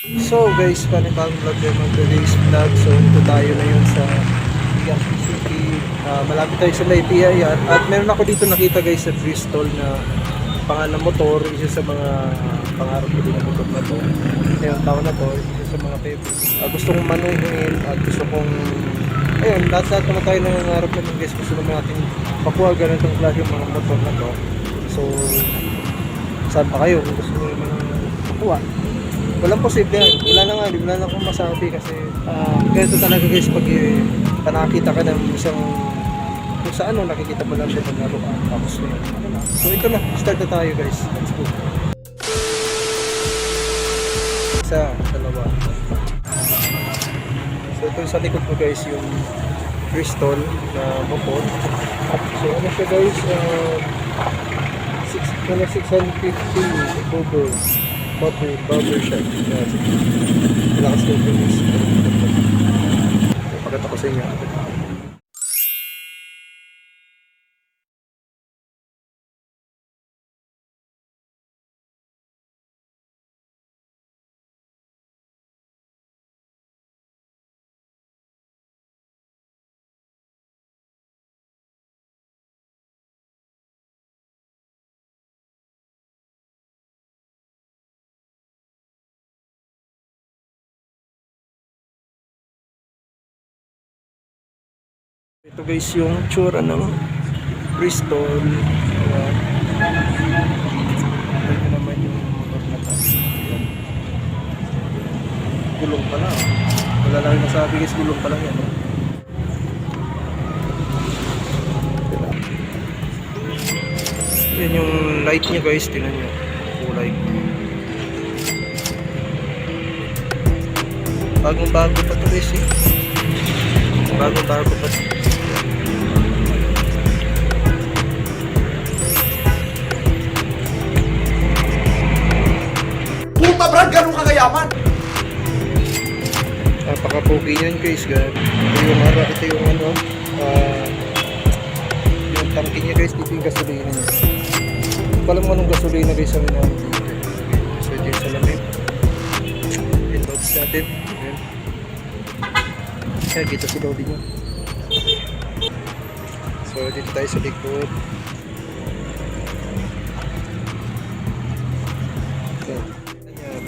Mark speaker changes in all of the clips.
Speaker 1: So guys, panibagong vlog naman today's vlog. So ito tayo na yun sa Quezon City. Malapit tayo sa may PIR. At meron ako dito nakita guys sa Bristol na pangalan motor. Isa sa mga pangarap ko din na motor na to. Ngayong taon na to, isa sa mga favorites. Gusto kong manuhin at gusto kong ayun, lahat naman tayo nangangarap naman guys. Gusto naman natin pakuha ganitong klase mga motor na to. So saan pa kayo kung gusto nyo naman pakuha? Walang posible yan. Wala na akong masabi kasi ganito talaga guys pag nakakita ka ng isang kung sa ano nakikita mo lang siya pag naroon tapos yun. So ito na, start na tayo guys. Let's go. Isa, dalawa. So ito sa likod ko guys yung Bristol na motor. So ano siya guys, 650 bubble shot. Malakas ko yung guys. Pagkat ako sa inyo. Ito guys yung tsura ng Bristol. Ayan. Ito naman yung motor na to. Ayan. Gulong pa lang. Wala lang yung masabi guys, gulong pa lang yan. Yan yung light niya guys, tingnan nyo. Kulay. Bagong bago pa to guys eh. Bagong bago pa to.
Speaker 2: Puta Brad, ganun kagayaman!
Speaker 1: Napaka-pogi yan guys. Ito yung ano, yung tangke niya guys, dito yung gasolina niya. Palam mo anong gasolina guys ang inawag dito. So ito yung salamin. Yung loads natin. Ayan. Ayan, dito si loading niya. So dito tayo sa likod.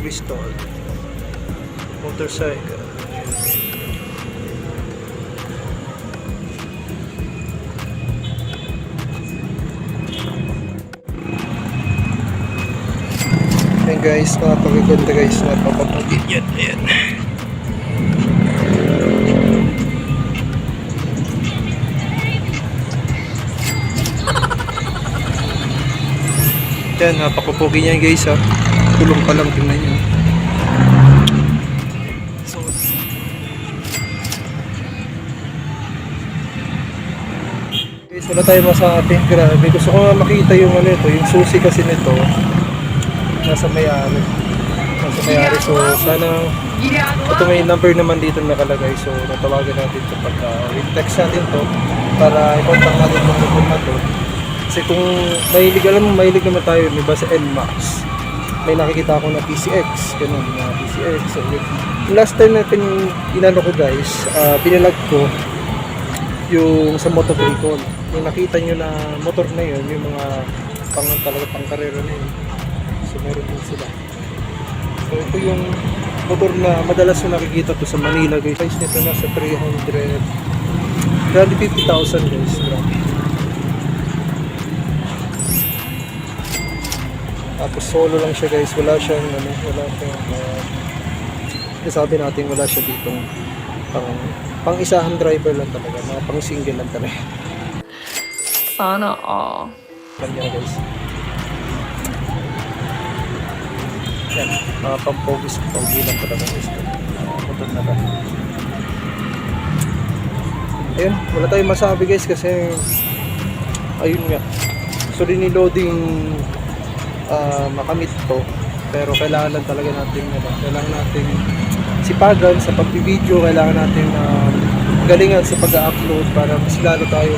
Speaker 1: Bristol motorcycle. Ayan guys, napakaganda guys, napapapagin yan. Ayan. Ayan, napakapagin yan guys ha. Tulong pa lang, tingnan nyo. So, guys, wala tayo masabi. Grabe, gusto ko nga makita yung ano ito, yung susi kasi nito nasa may-ari. So sana ito may number naman dito nakalagay. So natawagan natin ito pagka text natin to para i-contact natin itong motor na to. Kasi kung mahilig naman tayo, may ba sa NMAX, may nakikita ako na PCX, ganun na PCX. So, last time natin inano ko guys, pinalag ko yung sa motor vehicle. Yung nakita nyo na motor na yun, yung mga talaga pang karera na yun. So meron din sila. So ito yung motor na madalas yung nakikita to sa Manila guys. Price nito nasa 350,000 guys. Tapos solo lang siya guys, wala siyang sabi natin wala siya ditong pang isahan driver lang talaga, mga pang single lang talaga.
Speaker 3: Sana all.
Speaker 1: Kanya guys. Yan, mga pang-pogi lang talaga guys. Motor na ba? Ayun, wala tayong masabi guys kasi ayun nga. So rin ni-loading makamit to, pero kailangan lang talaga natin sipagan sa pag-video, kailangan natin galingan sa pag-upload para mas lalo tayo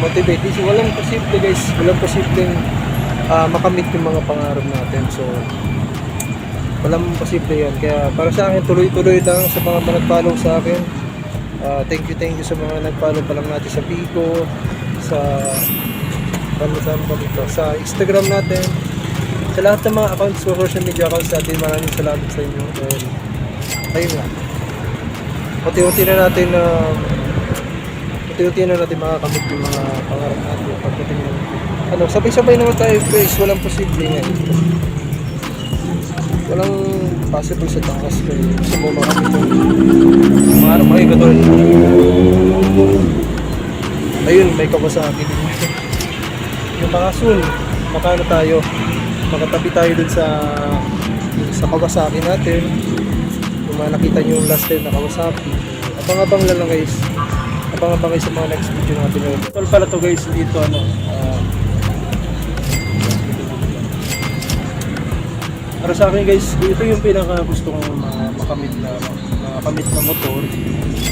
Speaker 1: motivate. Kasi walang posible guys, walang posibleng makamit yung mga pangarap natin. So Walang posible yan. Kaya para sa akin, tuloy-tuloy lang sa mga nag-follow sa akin. Thank you sa mga nag-follow pa lang natin sa Pico, sa sa Instagram natin, sa lahat ng mga accounts, social media accounts natin. Maraming salamat sa inyo. And ayun nga. Unti-unti na natin makakamit yung mga pangarap natin. Pagdating ng sabay-sabay naman tayo guys, walang posible nga. Walang possible sa takas kayo. Gusto mo makamit yung pangarap kayo katulad. Ayun, may Kawasaki din. Yung mga soon, makatabi tayo dun sa Kawasaki natin. Yung mga nakita nyo yung last time na Kawasaki. Abang-abang lang guys. Abang-abang kayo sa mga next video natin. Tol pala to guys, dito para sa akin guys, ito yung pinaka gusto kong makamit na motor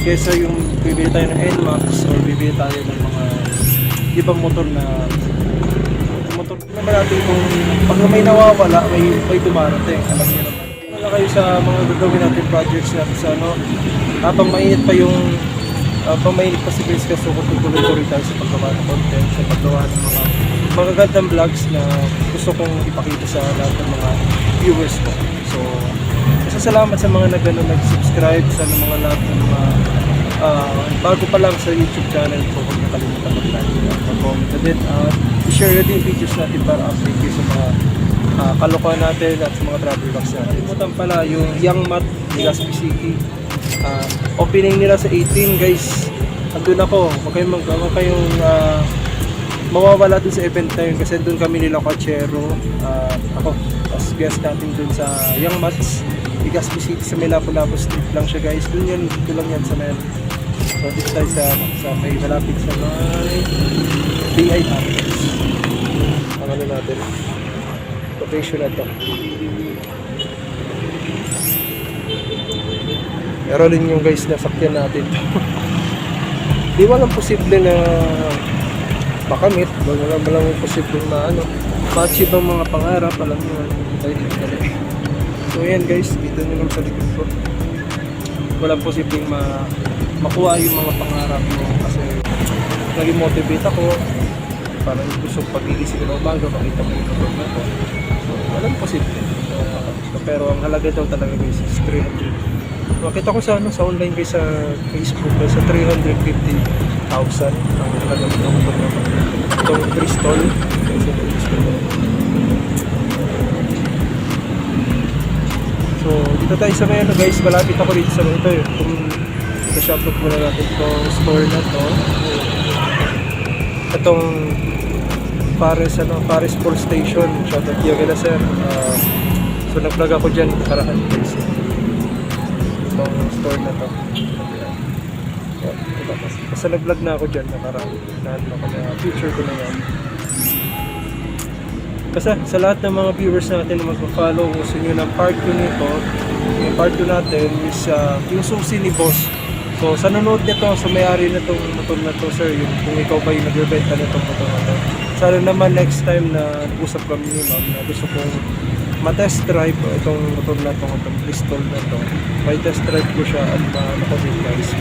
Speaker 1: kesa yung bibili tayo ng NMAX or bibili tayo ng mga ibang motor na natin kung pag may nawawala may dumarating. Alam niyo naman. Wala kayo sa mga gagawin natin projects natin sa habang mainit pa si guys, kasi tuloy-tuloy tayo sa paggawa ng content, sa paggawa ng mga magagandang vlogs na gusto kong ipakita sa lahat ng mga viewers ko. So, salamat sa mga nag-subscribe, sa mga lahat ng mga bago pa lang sa YouTube channel ko. Huwag nakalimutan mag-like, mag-comment na din, i-share na din videos natin para update kayo sa mga kalokohan natin at sa mga travel vlogs natin. Kalimutan pala yung Young Mat ni Legazpi City. Opening nila sa 18 guys. Andun ako. Huwag kayong mawawala dun sa event na yun kasi dun kami nila Coachero. Ako as guest natin dun sa Young Mats Legazpi City sa may Lapu-Lapu Street lang siya guys. Dun lang yan sa men. So dito tayo sa may malapit sa may BI Campus. Ang natin location na to. Pero rin yung guys na sakyan natin. Di walang posible na makamit. Walang posible na ma-achieve ang mga pangarap. Alam nyo, so yan guys, dito nyo lang sa likod ko. Walang posibleng makuha yung mga pangarap mo kasi naging motivate ako. Parang gusto pagigising na umaga, makita mo yung motor na to. So, walang posible. Pero ang halaga daw talaga guys is 300. Makita ko sa online guys sa Facebook sa 350,000 ang halaga ng motor na to. Itong Bristol. So dito tayo sa may guys, malapit ako dito sa ito kung sa shop muna natin itong store na to. Itong Paris Sports Station. Shoutout kayo kila sir. So nag-vlog ako dyan karaan guys. Itong store na to. Kasi nag-vlog na ako dyan nakaraan. Nahan ako na future ko na yan. Kasi sa lahat ng mga viewers natin na mag-follow, gusto nyo ng part 2 nito, yung part 2 natin is yung susi ni boss. So sa nanonood nito, sa may-ari na itong motor na to sir, kung ikaw ba yung nagbebenta na itong motor na to, sana naman next time na usap kami ni ma'am na gusto kong ma-test drive itong motor na itong Bristol na to, may test drive ko siya at guys,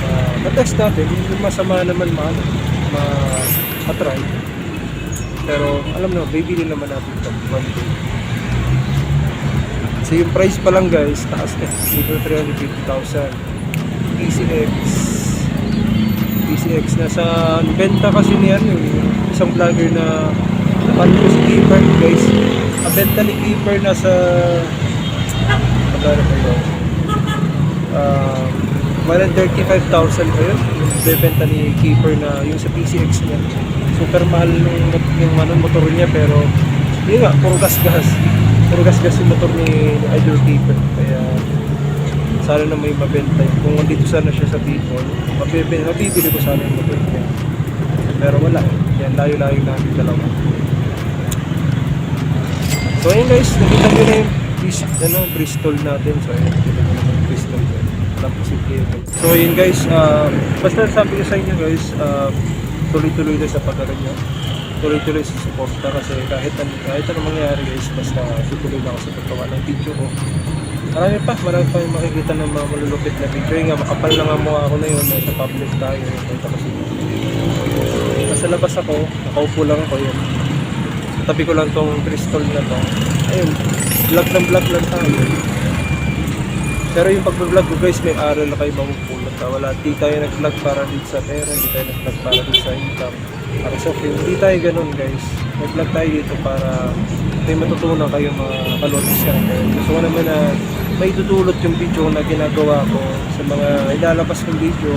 Speaker 1: ma-test natin, hindi masama naman ma-try. Pero alam na, bibili naman natin ito one day. So yung price pa lang guys, taas na. Dito 350,000. PCX na sa benta kasi niyan yung isang vlogger na napanood ko si Keeper guys. Ang benta ni Keeper na sa magkano pa yun? 135,000 pa yun. Yung benta ni Keeper na yung sa PCX niya. Super mahal yung motor niya pero yun nga, puro gas-gas yung motor ni Idol Keeper. Kaya sana na may mabenta kung nandito sana siya sa people, mabibili ko sana yung motor niya pero wala yan, layo-layo namin dalawa. So ayun guys, nakita nyo na yung Bristol natin. So ayun, nakita nyo na yung Bristol so ayun guys, basta sabi ko sa inyo guys, tuloy-tuloy na sa pag-aral nyo, tuloy-tuloy sa suporta kasi kahit anong mangyari guys, basta tuloy na ako sa paggawa ng video ko. Marami pa yung makikita ng mga malulupit na video. Yung nga, makapal na nga mukha ako na yun. Nasa public tayo. Ito kasi. Nasa labas ako, nakaupo lang ako yun. Tabi ko lang tong crystal na to. Ayun, vlog lang tayo. Pero yung pag-vlog ko guys, may aral na kayo mamupulot. Wala, di tayo nag-vlog para dito sa pera, di tayo nag-vlog para dito sa income. Para sa film, hindi tayo ganun guys. Nag-vlog tayo dito para may matutunan kayo mga kalotis natin. Gusto ko naman na may tutulot yung video na ginagawa ko sa mga ilalabas kong video.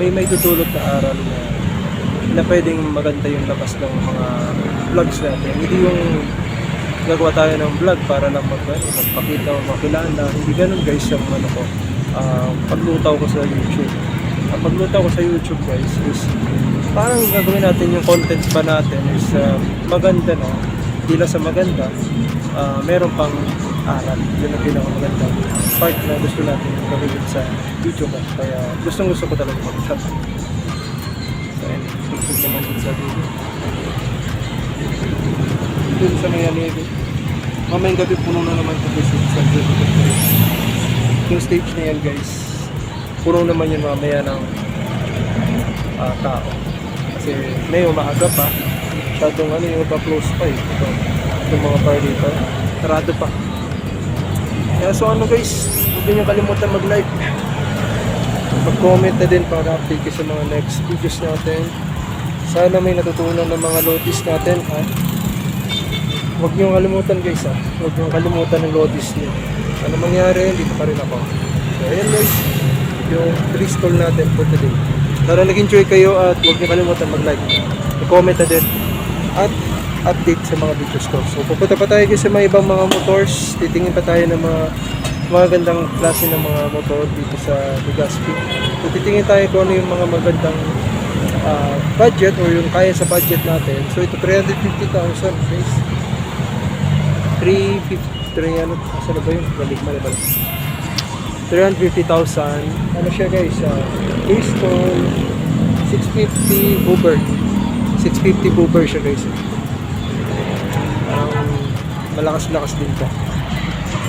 Speaker 1: May tutulot na aral na pwedeng maganda yung labas ng mga vlogs natin. Hindi yung gagawa tayo ng vlog para lang magpakita o makilala. Hindi ganun guys yung ano ko. Paglutaw ko sa YouTube. Ang paglutaw ko sa YouTube guys is parang gagawin natin yung contents pa natin is maganda na. Hindi lang sa maganda, meron pang aral. Yun ang pinakamaganda part na gusto natin gawin sa YouTube. Kaya gusto ko talaga mag-shop. So ayun, gusto naman din sa video. Dun sa may Anibe. Mamayang gabi puno na naman ito sa yung stage na yan guys. Puno naman yun mamaya ng tao. Kasi ngayon maaga pa. Masyadong yung iba close pa eh. Itong mga bar dito. Sarado pa. Kaya so guys, huwag niyo kalimutan mag-like. Mag-comment na din para update kayo sa mga next videos natin. Sana may natutunan ng mga lotis natin ha. Huwag niyo kalimutan guys ha. Huwag niyo kalimutan ng lotis niyo. Ano mangyari, dito pa rin ako. So ayan guys, yung crystal natin for today. Sana nag-enjoy kayo at huwag niyo kalimutan mag-like. Mag-comment na din. At update sa mga videos ko. So pupunta pa tayo guys sa mga ibang mga motors. Titingin pa tayo ng mga gandang klase ng mga motor dito sa Legazpi. So titingin tayo kung ano yung mga magandang budget or yung kaya sa budget natin. So ito 350,000 guys. 350 ano na ba yun? Balik. 350,000 ano siya guys? Bristol 650 Uber. 650 Uber siya guys. Malakas-lakas din to.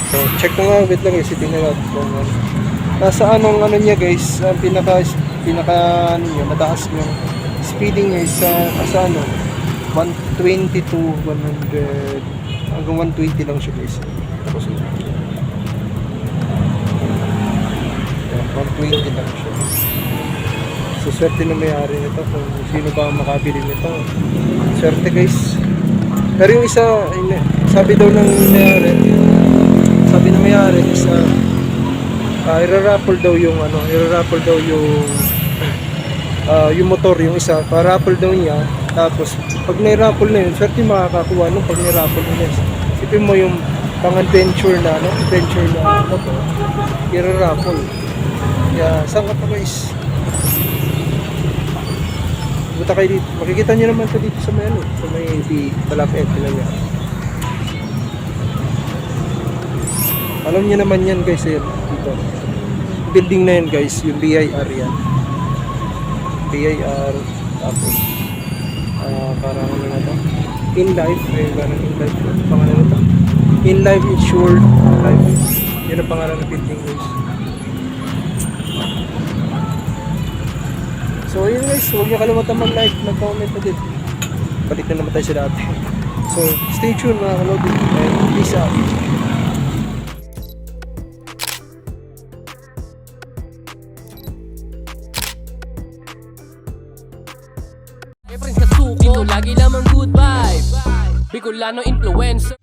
Speaker 1: So check ko nga, wait lang guys, tingnan natin kung nasa anong ano niya guys, ang pinaka ano niya, mataas yung speeding niya is sa ano 120 to 100 hanggang 120 lang siya guys. Tapos 120 lang siya. So swerte na may-ari nito kung sino ba ang makabili nito. Swerte guys. Pero yung isa, sabi daw ng may-ari is i-raffle daw yung yung motor, yung isa, pa-raffle daw niya. Tapos pag na-raffle na yun, swerte makakakuha nung pag na-raffle niya. Isipin mo yung pang-adventure na motor, i-raffle. Kaya saan ka pa guys? Punta kayo dito. Makikita nyo naman ito dito sa may Malapit nila niya. Alam nyo naman yan guys, ayan, dito. Building na yan guys, yung BIR yan. BIR, tapos parang ano na ito? In Life, parang In Life, pangalan na ito. In Life Insured Life. Yun ang pangalan ng building guys. So yun guys, huwag niyo kalimutan mag-like, mag-comment na din. Balik na naman tayo sa dati. So stay tuned mga kalodi and peace out.
Speaker 4: Friends kasuko, lagi lamang good vibe Bicolano influencer